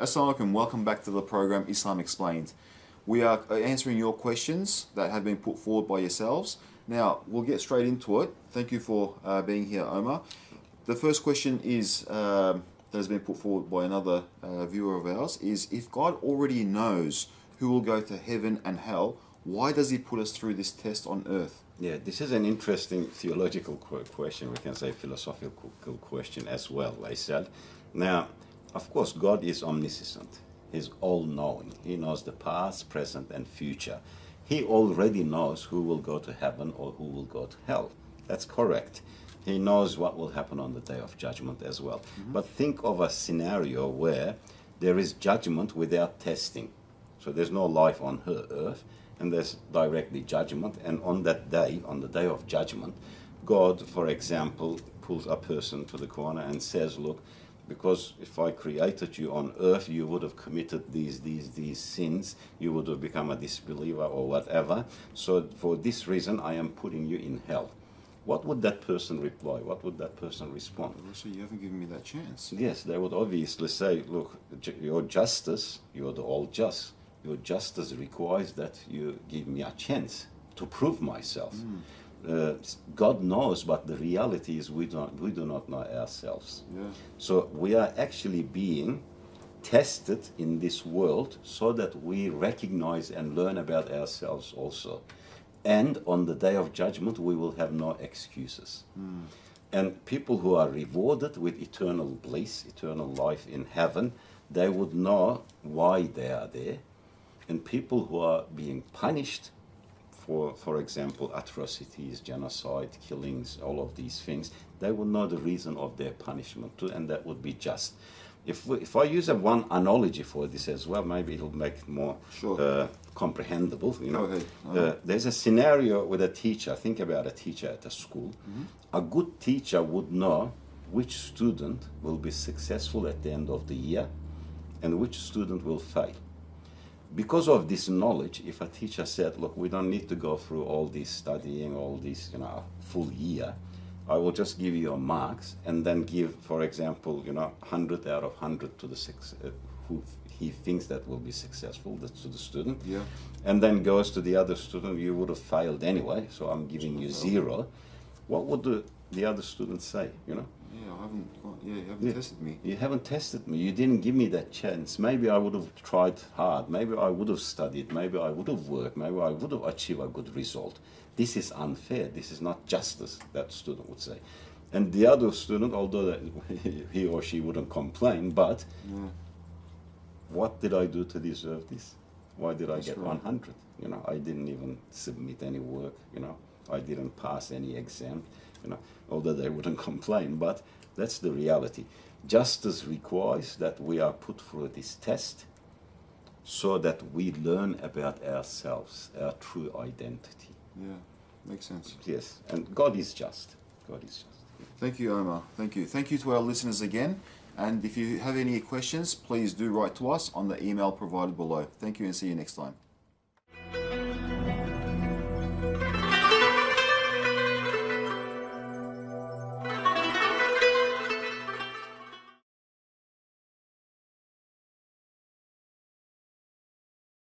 Assalamu alaikum, welcome back to the program Islam Explained. We are answering your questions that have been put forward by yourselves. Now, we'll get straight into it. Thank you for being here, Omar. The first question is that has been put forward by another viewer of ours is, if God already knows who will go to heaven and hell, why does he put us through this test on earth? Yeah, this is an interesting theological question, we can say philosophical question as well, I said. Now, of course, God is omniscient. He's all-knowing. He knows the past, present, and future. He already knows who will go to heaven or who will go to hell. That's correct. He knows what will happen on the day of judgment as well. Mm-hmm. But think of a scenario where there is judgment without testing. So there's no life on earth, and there's directly judgment. And on that day, on the day of judgment, God, for example, pulls a person to the corner and says, look, because if I created you on earth, you would have committed these sins, you would have become a disbeliever or whatever. So for this reason, I am putting you in hell. What would that person reply? What would that person respond? So you haven't given me that chance. Yes, they would obviously say, look, your justice, you're the all just. Your justice requires that you give me a chance to prove myself. God knows, but the reality is we do not know ourselves. Yeah. So we are actually being tested in this world so that we recognize and learn about ourselves also. And on the day of judgment, we will have no excuses. And people who are rewarded with eternal bliss, eternal life in heaven, they would know why they are there. And people who are being punished for example, atrocities, genocide, killings, all of these things, they will know the reason of their punishment too, and that would be just. If I use one analogy for this as well, maybe it'll make it more comprehensible. You know, there's a scenario with a teacher. Think about a teacher at a school. A good teacher would know which student will be successful at the end of the year and which student will fail. Because of this knowledge, if a teacher said, look, we don't need to go through all this studying, all this, full year, I will just give you your marks and then give, for example, 100 out of 100 to the who he thinks that will be successful, to the student. Yeah. And then goes to the other student, you would have failed anyway, so I'm giving you 0. What would the other student say, You haven't tested me. You haven't tested me. You didn't give me that chance. Maybe I would have tried hard. Maybe I would have studied. Maybe I would have worked. Maybe I would have achieved a good result. This is unfair. This is not justice, that student would say. And the other student, although he or she wouldn't complain, but what did I do to deserve this? Why did I get 100? I didn't even submit any work. I didn't pass any exam. Although they wouldn't complain, but that's the reality. Justice requires that we are put through this test so that we learn about ourselves, our true identity. Yeah, makes sense. Yes, and God is just. God is just. Thank you, Omar. Thank you. Thank you to our listeners again. And if you have any questions, please do write to us on the email provided below. Thank you and see you next time.